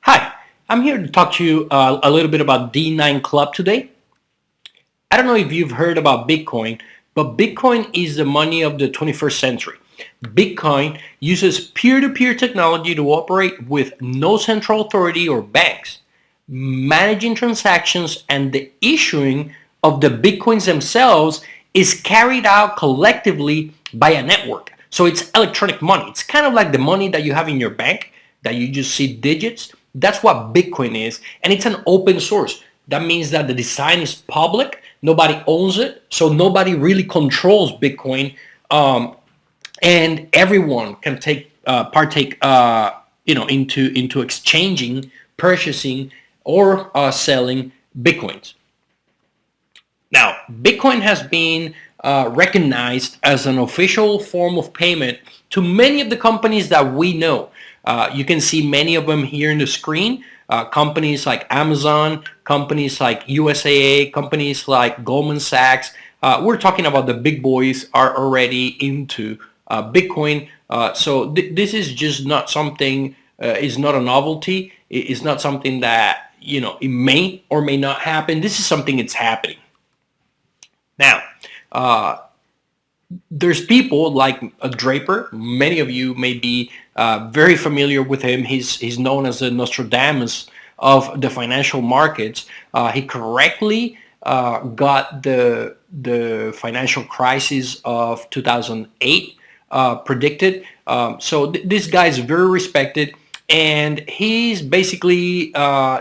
Hi, I'm here to talk to you a little bit about D9 Club today. I don't know if you've heard about Bitcoin, but Bitcoin is the money of the 21st century. Bitcoin uses peer-to-peer technology to operate with no central authority or banks, managing transactions and the issuing of the Bitcoins themselves is carried out collectively by a network. So it's electronic money. It's kind of like the money that you have in your bank that you just see digits. That's what Bitcoin is. And it's an open source. That means that the design is public. Nobody owns it. So nobody really controls Bitcoin. And everyone can partake into exchanging, purchasing, or selling bitcoins. Now, Bitcoin has been recognized as an official form of payment to many of the companies that we know. You can see many of them here in the screen. Companies like Amazon, companies like USAA, companies like Goldman Sachs. We're talking about the big boys are already into Bitcoin. This is just not something, is not a novelty. It's not something that, it may or may not happen. This is something that's happening. Now, uh, there's people like Draper. Many of you may be very familiar with him. He's known as the Nostradamus of the financial markets. He correctly got the financial crisis of 2008 predicted. This guy is very respected, and he's basically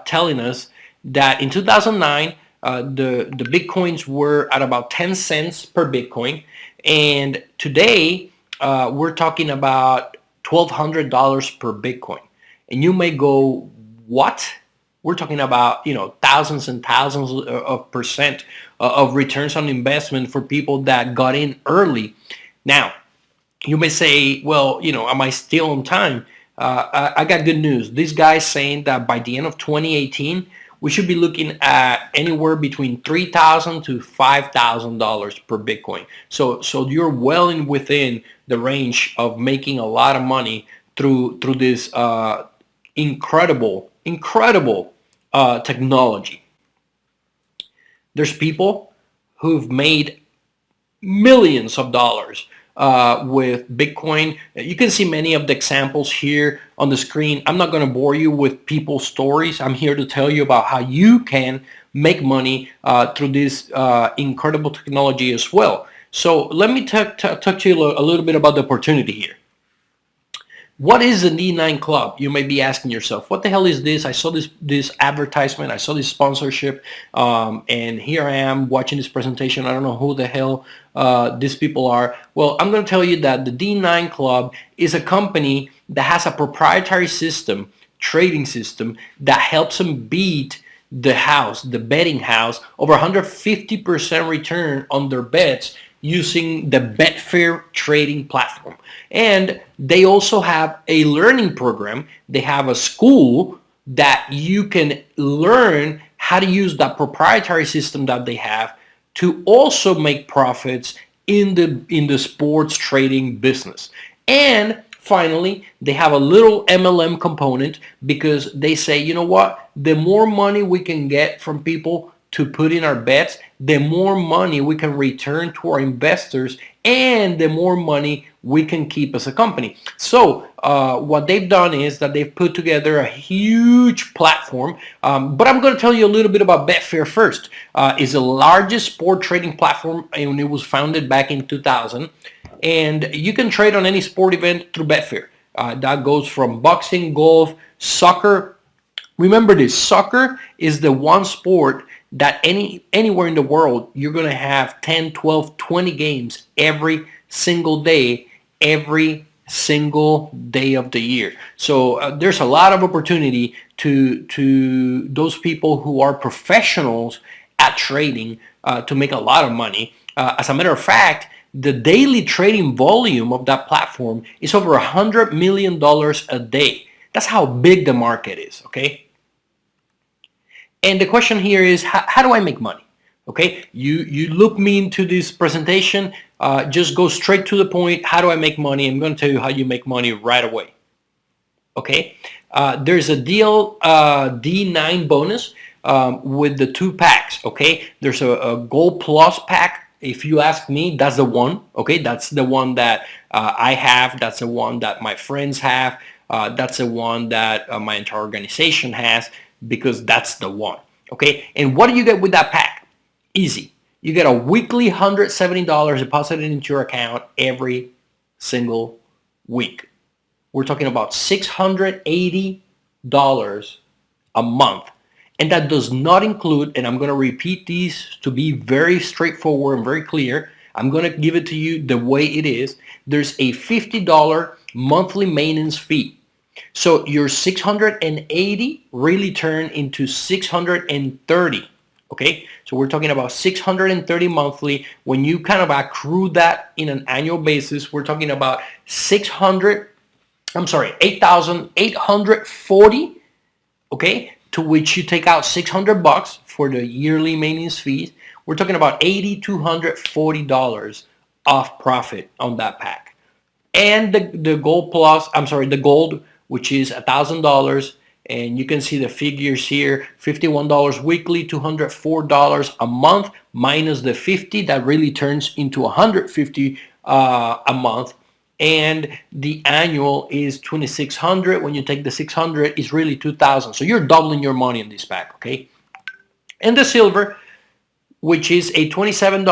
telling us that in 2009 the bitcoins were at about 10 cents per bitcoin, and today we're talking about $1,200 per bitcoin. And you may go, what? We're talking about thousands and thousands of percent of returns on investment for people that got in early. Now, you may say, well, am I still on time? I got good news. This guy's saying that by the end of 2018, we should be looking at anywhere between $3,000 to $5,000 per Bitcoin. So you're well in within the range of making a lot of money through this incredible technology. There's people who've made millions of dollars with Bitcoin. You can see many of the examples here on the screen. I'm not going to bore you with people's stories. I'm here to tell you about how you can make money through this incredible technology as well. So let me talk to you a little bit about the opportunity here. What is the D9 Club? You may be asking yourself, what the hell is this? I saw this advertisement, I saw this sponsorship, and here I am watching this presentation. I don't know who the hell these people are. Well, I'm going to tell you that the D9 Club is a company that has a proprietary system, trading system, that helps them beat the betting house, over 150% return on their bets using the Betfair trading platform. And they also have a learning program. They have a school that you can learn how to use that proprietary system that they have to also make profits in the sports trading business. And finally, they have a little MLM component because they say, you know what, the more money we can get from people to put in our bets, the more money we can return to our investors, and the more money we can keep as a company. So what they've done is that they've put together a huge platform. But I'm going to tell you a little bit about Betfair first. It's the largest sport trading platform, and it was founded back in 2000. And you can trade on any sport event through Betfair. That goes from boxing, golf, soccer. Remember this, soccer is the one sport that anywhere in the world you're going to have 10, 12, 20 games every single day, every single day of the year. So there's a lot of opportunity to those people who are professionals at trading to make a lot of money. As a matter of fact, the daily trading volume of that platform is over $100 million a day. That's how big the market is, okay? And the question here is, how do I make money? Okay, you look me into this presentation, just go straight to the point. How do I make money? I'm going to tell you how you make money right away. Okay, there's a deal D9 bonus with the 2 packs. Okay, there's a Gold Plus pack. If you ask me, that's the one. Okay, that's the one that I have. That's the one that my friends have. That's the one that my entire organization has, because that's the one. Okay, and what do you get with that pack? Easy. You get a weekly $170 deposited into your account every single week. We're talking about $680 a month. And that does not include, and I'm going to repeat these to be very straightforward and very clear. I'm going to give it to you the way it is. There's a $50 monthly maintenance fee. So your 680 really turn into 630. Okay, so we're talking about 630 monthly. When you kind of accrue that in an annual basis, we're talking about 8,840, okay, to which you take out $600 for the yearly maintenance fees. We're talking about $8,240 off profit on that pack. And the Gold Plus, the Gold, which is $1,000, and you can see the figures here: $51 weekly, $204 a month, minus the 50, that really turns into $150 a month. And the annual is $2,600. When you take the 600, it's really $2,000. So you're doubling your money in this pack, okay? And the Silver, which is a $27,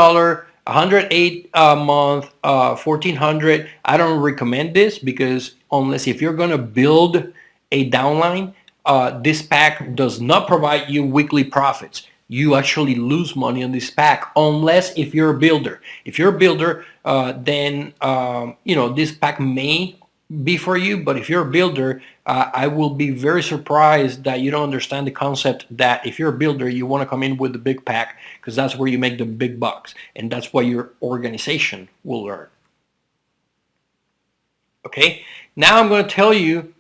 108 a month, 1,400. I don't recommend this, because unless if you're gonna build a downline, this pack does not provide you weekly profits. You actually lose money on this pack, unless if you're a builder. If you're a builder, then this pack may be for you. But if you're a builder, I will be very surprised that you don't understand the concept that if you're a builder, you want to come in with the big pack, because that's where you make the big bucks, and that's what your organization will earn. Okay, now I'm going to tell you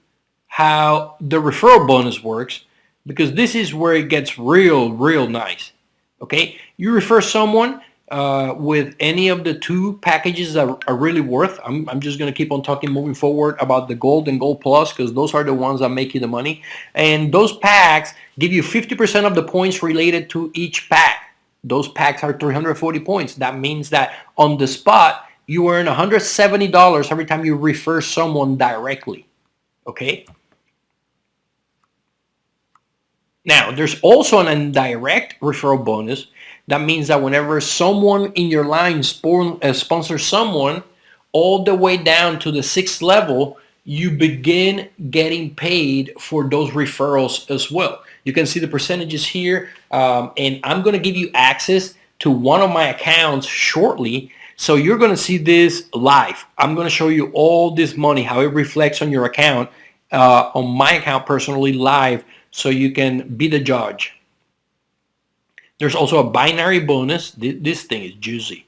how the referral bonus works, because this is where it gets real nice. Okay, you refer someone with any of the 2 packages that are really worth. I'm just going to keep on talking moving forward about the Gold and Gold Plus, because those are the ones that make you the money. And those packs give you 50% of the points related to each pack. Those packs are 340 points. That means that on the spot, you earn $170 every time you refer someone directly. Okay? Now, there's also an indirect referral bonus. That means that whenever someone in your line sponsors someone all the way down to the 6th level, you begin getting paid for those referrals as well. You can see the percentages here, and I'm going to give you access to one of my accounts shortly. So you're going to see this live. I'm going to show you all this money, how it reflects on your account, on my account personally, live, so you can be the judge. There's also a binary bonus. This thing is juicy.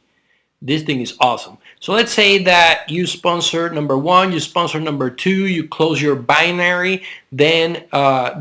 This thing is awesome. So let's say that you sponsor number 1, you sponsor number 2, you close your binary, then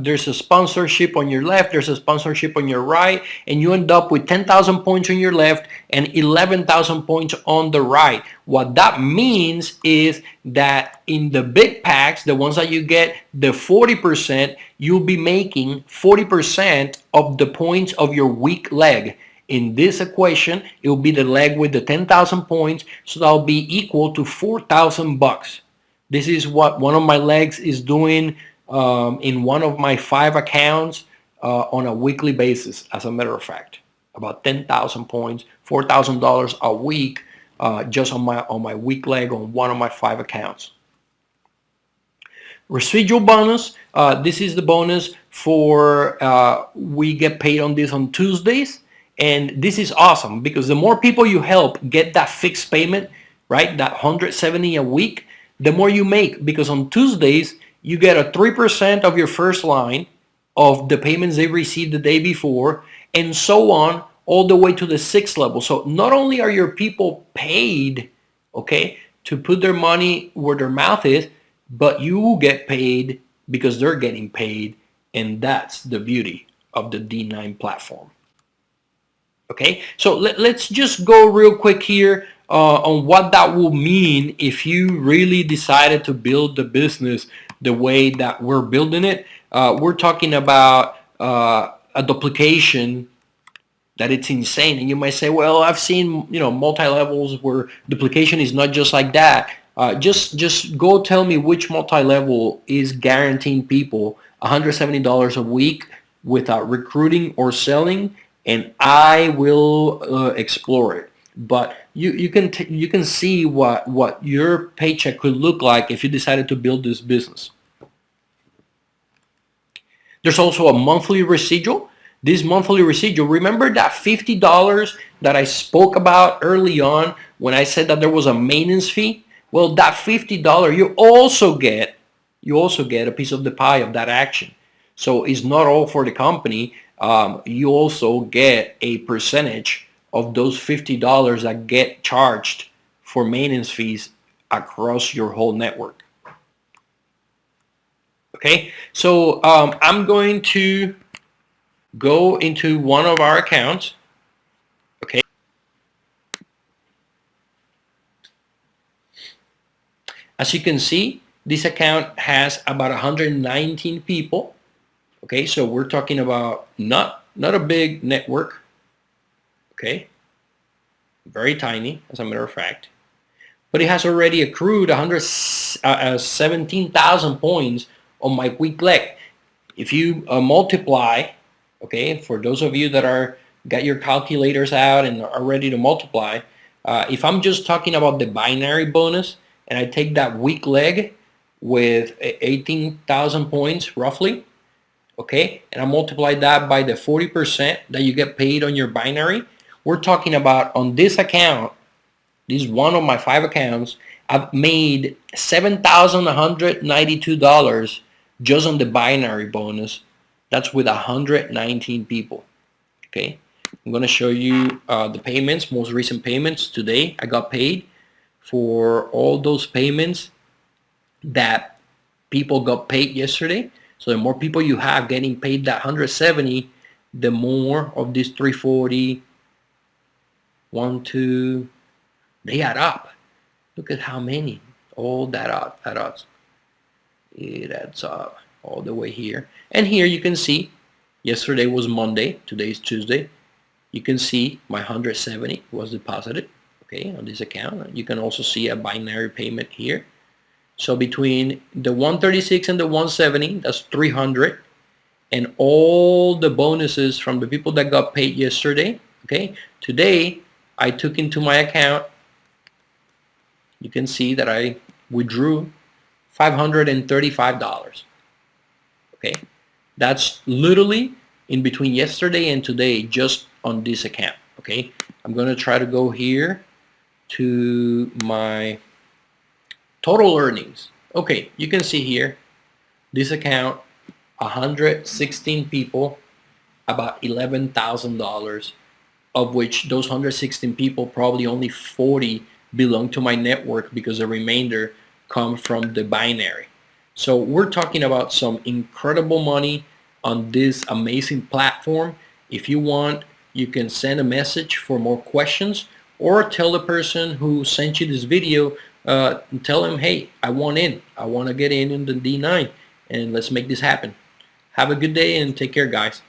there's a sponsorship on your left, there's a sponsorship on your right, and you end up with 10,000 points on your left and 11,000 points on the right. What that means is that in the big packs, the ones that you get the 40%, you'll be making 40% of the points of your weak leg. In this equation, it will be the leg with the 10,000 points, so that'll be equal to $4,000. This is what one of my legs is doing in one of my 5 accounts on a weekly basis, as a matter of fact. About 10,000 points, $4,000 a week, just on my weak leg on one of my 5 accounts. Residual bonus, this is the bonus for, we get paid on this on Tuesdays. And this is awesome, because the more people you help get that fixed payment, right, that 170 a week, the more you make, because on Tuesdays, you get a 3% of your first line of the payments they received the day before, and so on, all the way to the 6th level. So not only are your people paid, okay, to put their money where their mouth is, but you get paid because they're getting paid, and that's the beauty of the D9 platform. Okay, so let's just go real quick here on what that will mean if you really decided to build the business the way that we're building it. We're talking about a duplication that it's insane. And you might say, well, I've seen, multi-levels where duplication is not just like that. Just go tell me which multi-level is guaranteeing people $170 a week without recruiting or selling, and I will explore it. But you can see what your paycheck could look like if you decided to build this business. There's also a monthly residual. This monthly residual, remember that $50 that I spoke about early on when I said that there was a maintenance fee? Well, that $50 you also get a piece of the pie of that action. So it's not all for the company. You also get a percentage of those $50 that get charged for maintenance fees across your whole network. Okay, so I'm going to go into one of our accounts. Okay. As you can see, this account has about 119 people. Okay, so we're talking about not a big network. Okay, very tiny, as a matter of fact. But it has already accrued 17,000 points on my weak leg. If you multiply, okay, for those of you that got your calculators out and are ready to multiply, if I'm just talking about the binary bonus and I take that weak leg with 18,000 points roughly, okay, and I multiply that by the 40% that you get paid on your binary, we're talking about on this account, this is one of my 5 accounts, I've made $7,192 just on the binary bonus. That's with 119 people. Okay, I'm going to show you the payments, most recent payments. Today I got paid for all those payments that people got paid yesterday. So the more people you have getting paid that 170, the more of this 340, 1, 2, they add up. Look at how many. All that adds. It adds up all the way here. And here you can see, yesterday was Monday, today is Tuesday. You can see my 170 was deposited, okay, on this account. You can also see a binary payment here. So between the 136 and the 170, that's 300. And all the bonuses from the people that got paid yesterday, okay, today I took into my account, you can see that I withdrew $535. Okay, that's literally in between yesterday and today just on this account. Okay, I'm going to try to go here to my total earnings. Okay, you can see here this account, 116 people, about $11,000, of which those 116 people, probably only 40 belong to my network because the remainder come from the binary. So we're talking about some incredible money on this amazing platform. If you want, you can send a message for more questions, or tell the person who sent you this video, tell him, hey, I want to get in the D9, and let's make this happen. Have a good day and take care, guys.